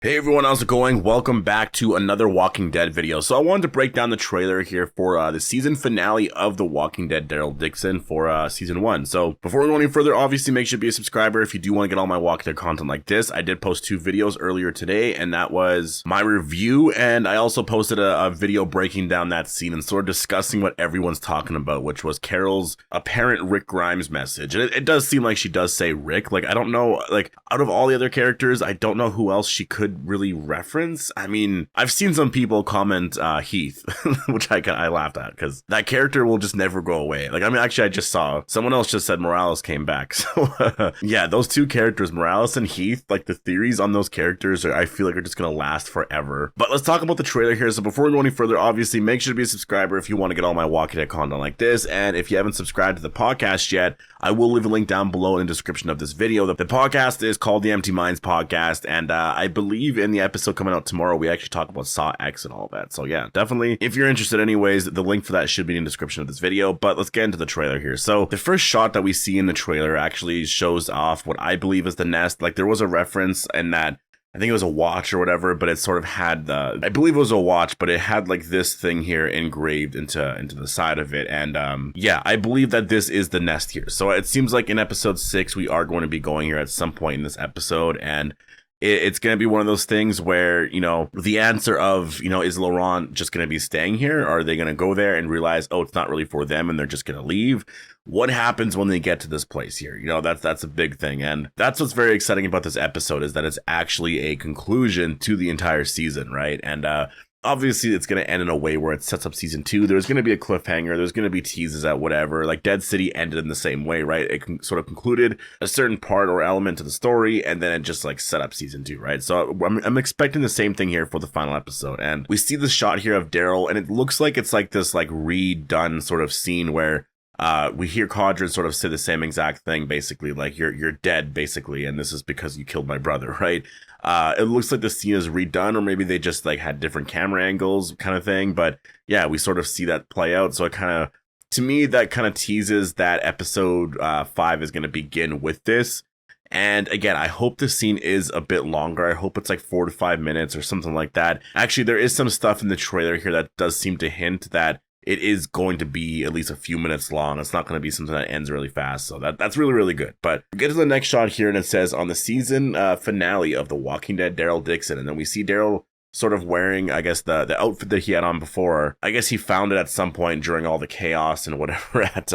Hey everyone, how's it going? Welcome back to another Walking Dead video. So I wanted to break down the trailer here for the season finale of The Walking Dead Daryl Dixon for season 1. So before we go any further, obviously make sure to be a subscriber if you do want to get all my Walking Dead content like this. I did post 2 videos earlier today, and that was my review, and I also posted a video breaking down that scene and sort of discussing what everyone's talking about, which was Carol's apparent Rick Grimes message. And it does seem like she does say Rick. Like, I don't know, like, out of all the other characters, I don't know who else she could really reference. I mean, I've seen some people comment Heath, which I laughed at because that character will just never go away. Like, I mean, actually, I just saw someone else just said Morales came back. So yeah, those 2 characters, Morales and Heath, like the theories on those characters I feel like are just gonna last forever. But let's talk about the trailer here. So before we go any further, obviously make sure to be a subscriber if you want to get all my Walking Dead content like this. And if you haven't subscribed to the podcast yet, I will leave a link down below in the description of this video. The podcast is called the Empty Minds Podcast, and I believe in the episode coming out tomorrow, we actually talk about Saw X and all that. So yeah, definitely, if you're interested anyways, the link for that should be in the description of this video. But let's get into the trailer here. So the first shot that we see in the trailer actually shows off what I believe is the nest. Like, there was a reference in that, I think it was a watch or whatever, but it sort of had I believe it was a watch, but it had like this thing here engraved into the side of it. And yeah, I believe that this is the nest here. So it seems like in episode 6, we are going to be going here at some point in this episode, and it's going to be one of those things where, you know, the answer of, you know, is Laurent just going to be staying here? Or are they going to go there and realize, oh, it's not really for them and they're just going to leave? What happens when they get to this place here? You know, that's a big thing. And that's what's very exciting about this episode, is that it's actually a conclusion to the entire season, right? And obviously, it's going to end in a way where it sets up season 2. There's going to be a cliffhanger. There's going to be teases at whatever. Like, Dead City ended in the same way, right? It sort of concluded a certain part or element to the story, and then it just like set up season 2, right? So I'm expecting the same thing here for the final episode. And we see the shot here of Daryl, and it looks like it's like this like redone sort of scene where we hear Caudron sort of say the same exact thing, basically, like, you're dead, basically, and this is because you killed my brother, right? It looks like the scene is redone, or maybe they just like had different camera angles kind of thing. But yeah, we sort of see that play out. So it kind of, to me, that kind of teases that episode 5 is going to begin with this. And again, I hope the scene is a bit longer. I hope it's like 4 to 5 minutes or something like that. Actually, there is some stuff in the trailer here that does seem to hint that it is going to be at least a few minutes long. It's not going to be something that ends really fast. So that's really, really good. But we get to the next shot here, and it says, on the season finale of The Walking Dead, Daryl Dixon. And then we see Daryl sort of wearing, I guess, the outfit that he had on before. I guess he found it at some point during all the chaos and whatever at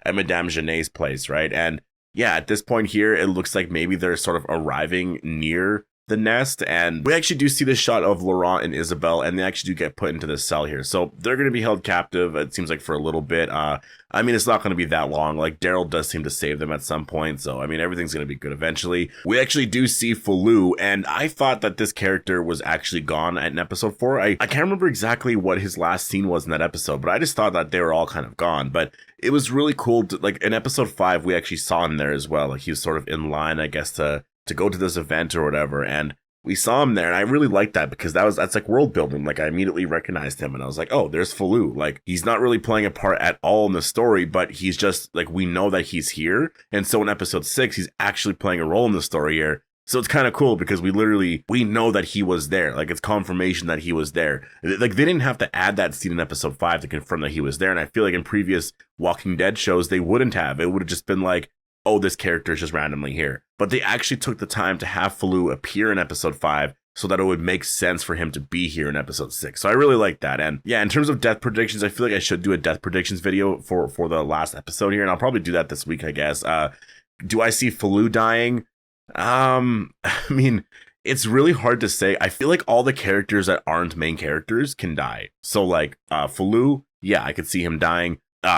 Madame Genet's place, right? And yeah, at this point here, it looks like maybe they're sort of arriving near the nest, and we actually do see this shot of Laurent and Isabel, and they actually do get put into this cell here. So they're going to be held captive, it seems like, for a little bit. I mean, it's not going to be that long. Like, Daryl does seem to save them at some point, so I mean, everything's going to be good eventually. We actually do see Falou, and I thought that this character was actually gone in episode 4. I can't remember exactly what his last scene was in that episode, but I just thought that they were all kind of gone. But it was really cool to, like, in episode 5, we actually saw him there as well. Like, he was sort of in line, I guess, to go to this event or whatever, and we saw him there, and I really liked that because that's like world building. Like, I immediately recognized him, and I was like, oh, there's Falou. Like, he's not really playing a part at all in the story, but he's just like, we know that he's here. And so in episode 6, he's actually playing a role in the story here. So it's kind of cool because we know that he was there. Like, it's confirmation that he was there. Like, they didn't have to add that scene in episode 5 to confirm that he was there. And I feel like in previous Walking Dead shows, they wouldn't have. It would have just been like, oh, this character is just randomly here. But they actually took the time to have Falou appear in episode 5 so that it would make sense for him to be here in episode 6. So I really like that. And yeah, in terms of death predictions, I feel like I should do a death predictions video for the last episode here, and I'll probably do that this week, I guess. Do I see Falou dying? I mean, it's really hard to say. I feel like all the characters that aren't main characters can die. So like Falou, yeah, I could see him dying.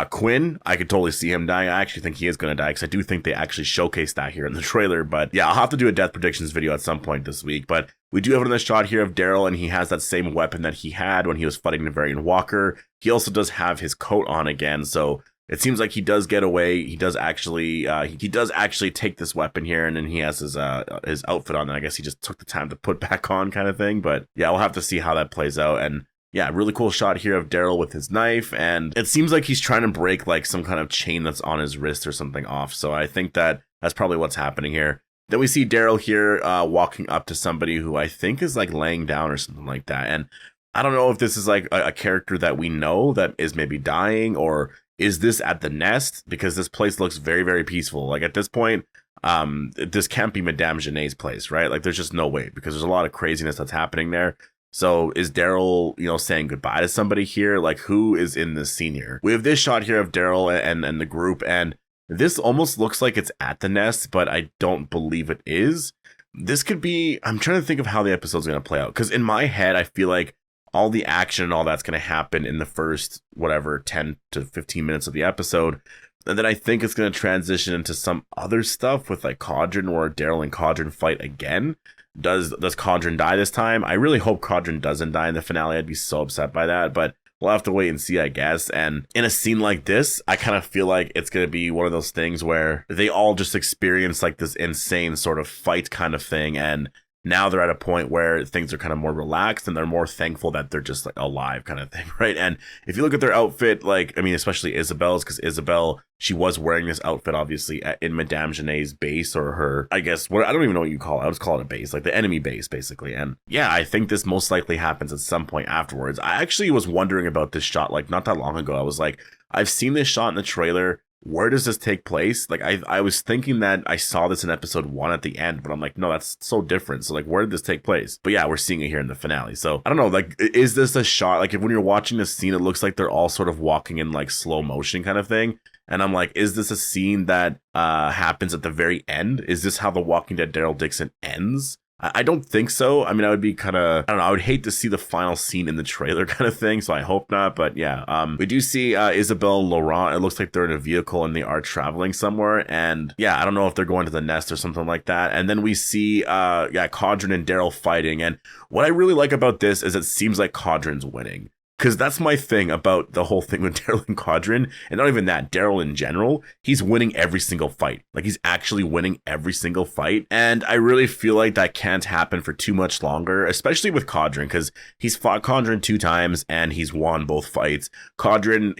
Quinn, I could totally see him dying. I actually think he is going to die because I do think they actually showcased that here in the trailer. But yeah, I'll have to do a death predictions video at some point this week. But we do have another shot here of Daryl, and he has that same weapon that he had when he was fighting the Varian Walker. He also does have his coat on again, so it seems like he does get away. He does actually take this weapon here, and then he has his outfit on. And I guess he just took the time to put back on, kind of thing. But yeah, we'll have to see how that plays out. And yeah, really cool shot here of Daryl with his knife, and it seems like he's trying to break like some kind of chain that's on his wrist or something off. So I think that that's probably what's happening here. Then we see Daryl here walking up to somebody who I think is like laying down or something like that. And I don't know if this is like a character that we know that is maybe dying, or is this at the nest? Because this place looks very, very peaceful. Like at this point, this can't be Madame Janae's place, right? Like there's just no way, because there's a lot of craziness that's happening there. So is Daryl, saying goodbye to somebody here? Like who is in this scene here? We have this shot here of Daryl and the group, and this almost looks like it's at the nest, but I don't believe it is. This could be, I'm trying to think of how the episode's going to play out, because in my head, I feel like all the action and all that's going to happen in the first, 10 to 15 minutes of the episode. And then I think it's going to transition into some other stuff with like Caudron, where Daryl and Caudron fight again. Does Caudron die this time? I really hope Caudron doesn't die in the finale. I'd be so upset by that, but we'll have to wait and see, I guess. And in a scene like this, I kind of feel like it's going to be one of those things where they all just experience like this insane sort of fight kind of thing. And now they're at a point where things are kind of more relaxed and they're more thankful that they're just like alive kind of thing, right? And if you look at their outfit, like, I mean, especially Isabel's, because Isabel, she was wearing this outfit, obviously, in Madame Janae's base, or her, I guess, I don't even know what you call it. I'll just call it a base, like the enemy base, basically. And yeah, I think this most likely happens at some point afterwards. I actually was wondering about this shot, like, not that long ago. I was like, I've seen this shot in the trailer. Where does this take place? Like, I was thinking that I saw this in episode 1 at the end, but I'm like, no, that's so different. So like, where did this take place? But yeah, we're seeing it here in the finale. So I don't know, like, is this a shot? Like, if when you're watching this scene, it looks like they're all sort of walking in like slow motion kind of thing. And I'm like, is this a scene that happens at the very end? Is this how The Walking Dead Daryl Dixon ends? I don't think so. I mean, I would be kind of, I don't know, I would hate to see the final scene in the trailer kind of thing, so I hope not. But yeah, we do see Isabel, Laurent. It looks like they're in a vehicle and they are traveling somewhere. And yeah, I don't know if they're going to the nest or something like that. And then we see, Caudron and Daryl fighting. And what I really like about this is it seems like Caudron's winning. Because that's my thing about the whole thing with Daryl and Caudron, and not even that, Daryl in general, he's winning every single fight. Like, he's actually winning every single fight, and I really feel like that can't happen for too much longer, especially with Caudron, because he's fought Caudron 2 times, and he's won both fights. Caudron,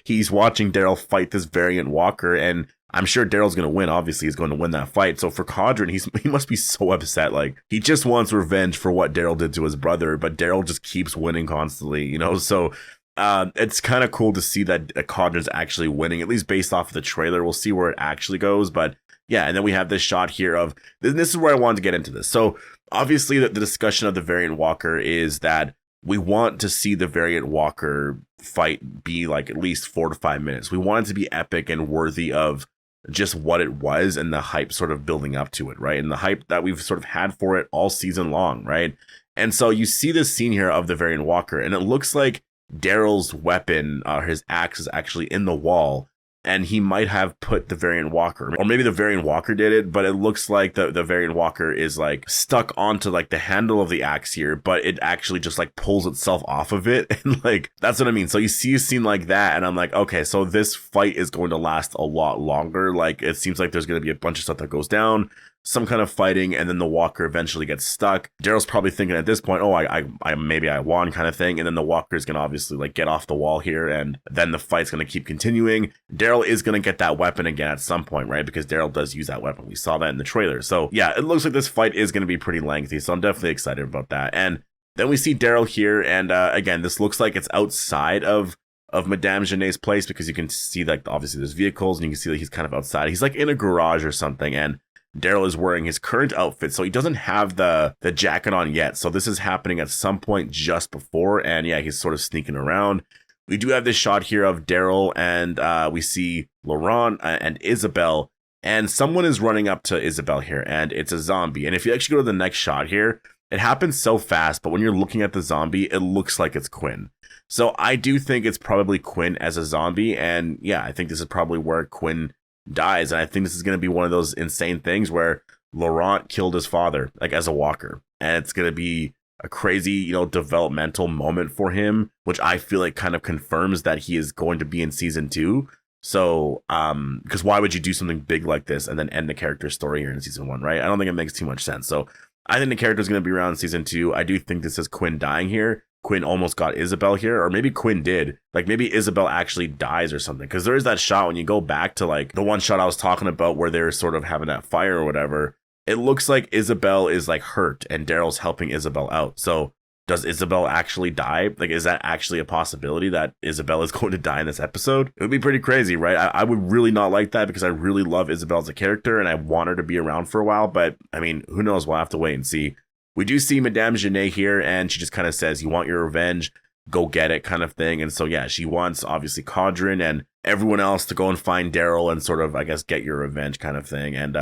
he's watching Daryl fight this variant walker, and I'm sure Daryl's going to win. Obviously, he's going to win that fight. So for Caudron, he must be so upset. Like, he just wants revenge for what Daryl did to his brother, but Daryl just keeps winning constantly, So it's kind of cool to see that Caudron's actually winning, at least based off of the trailer. We'll see where it actually goes. But yeah, and then we have this shot here of, this is where I wanted to get into this. So obviously, the discussion of the variant walker is that we want to see the variant walker fight be like at least 4 to 5 minutes. We want it to be epic and worthy of just what it was and the hype sort of building up to it, right? And the hype that we've sort of had for it all season long, right? And so you see this scene here of the variant walker, and it looks like Daryl's weapon, his axe, is actually in the wall, and he might have put the variant walker, or maybe the variant walker did it, but it looks like the variant walker is like stuck onto like the handle of the axe here, but it actually just like pulls itself off of it. And like, that's what I mean. So you see a scene like that, and I'm like, okay, so this fight is going to last a lot longer. Like, it seems like there's going to be a bunch of stuff that goes down, some kind of fighting, and then the walker eventually gets stuck. Daryl's probably thinking at this point, oh, I maybe I won kind of thing. And then the walker is going to obviously like get off the wall here, and then the fight's going to keep continuing. Daryl is going to get that weapon again at some point, right? Because Daryl does use that weapon. We saw that in the trailer. So yeah, it looks like this fight is going to be pretty lengthy. So I'm definitely excited about that. And then we see Daryl here, and again, this looks like it's outside of Madame Janae's place, because you can see like obviously there's vehicles, and you can see that he's kind of outside. He's like in a garage or something, and Daryl is wearing his current outfit, so he doesn't have the jacket on yet. So this is happening at some point just before, and yeah, he's sort of sneaking around. We do have this shot here of Daryl, and we see Laurent and Isabel, and someone is running up to Isabel here, and it's a zombie. And if you actually go to the next shot here, it happens so fast, but when you're looking at the zombie, it looks like it's Quinn. So I do think it's probably Quinn as a zombie, and yeah, I think this is probably where Quinn dies. And I think this is going to be one of those insane things where Laurent killed his father, like as a walker, and it's going to be a crazy, developmental moment for him, which I feel like kind of confirms that he is going to be in season 2. So, because why would you do something big like this and then end the character's story here in season 1, right? I don't think it makes too much sense. So I think the character is going to be around in season 2. I do think this is Quinn dying here. Quinn almost got Isabel here, or maybe Quinn did. Like, maybe Isabel actually dies or something, because there is that shot when you go back to like the one shot I was talking about where they're sort of having that fire or whatever. it looks like Isabel is like hurt and Daryl's helping Isabel out. So does Isabel actually die? Like, is that actually a possibility that Isabel is going to die in this episode? It would be pretty crazy, right? I would really not like that because I really love Isabel as a character and I want her to be around for a while. But I mean, who knows? We'll have to wait and see. We do see Madame Genet here and she just kind of says, you want your revenge? Go get it kind of thing. And so, yeah, she wants obviously Caudron and everyone else to go and find Daryl and sort of, I guess, get your revenge kind of thing. And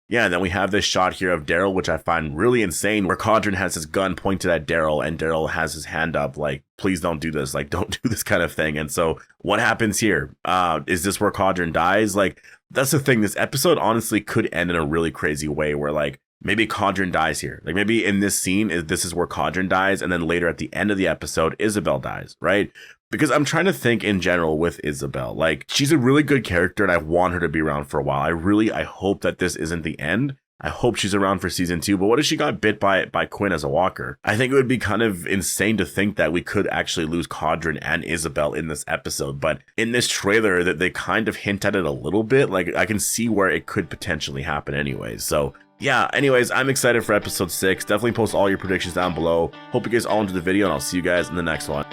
yeah, and then we have this shot here of Daryl, which I find really insane, where Caudron has his gun pointed at Daryl and Daryl has his hand up like, please don't do this, like, don't do this kind of thing. And so what happens here? Is this where Caudron dies? Like, that's the thing. This episode honestly could end in a really crazy way where like, maybe Caudron dies here. Like maybe in this scene, this is where Caudron dies. And then later at the end of the episode, Isabel dies, right? Because I'm trying to think in general with Isabel, like she's a really good character and I want her to be around for a while. I hope that this isn't the end. I hope she's around for season 2, but what if she got bit by Quinn as a walker? I think it would be kind of insane to think that we could actually lose Caudron and Isabel in this episode. But in this trailer that they kind of hint at it a little bit, like I can see where it could potentially happen anyways. So yeah, anyways, I'm excited for episode 6. Definitely post all your predictions down below. Hope you guys all enjoyed the video and I'll see you guys in the next one.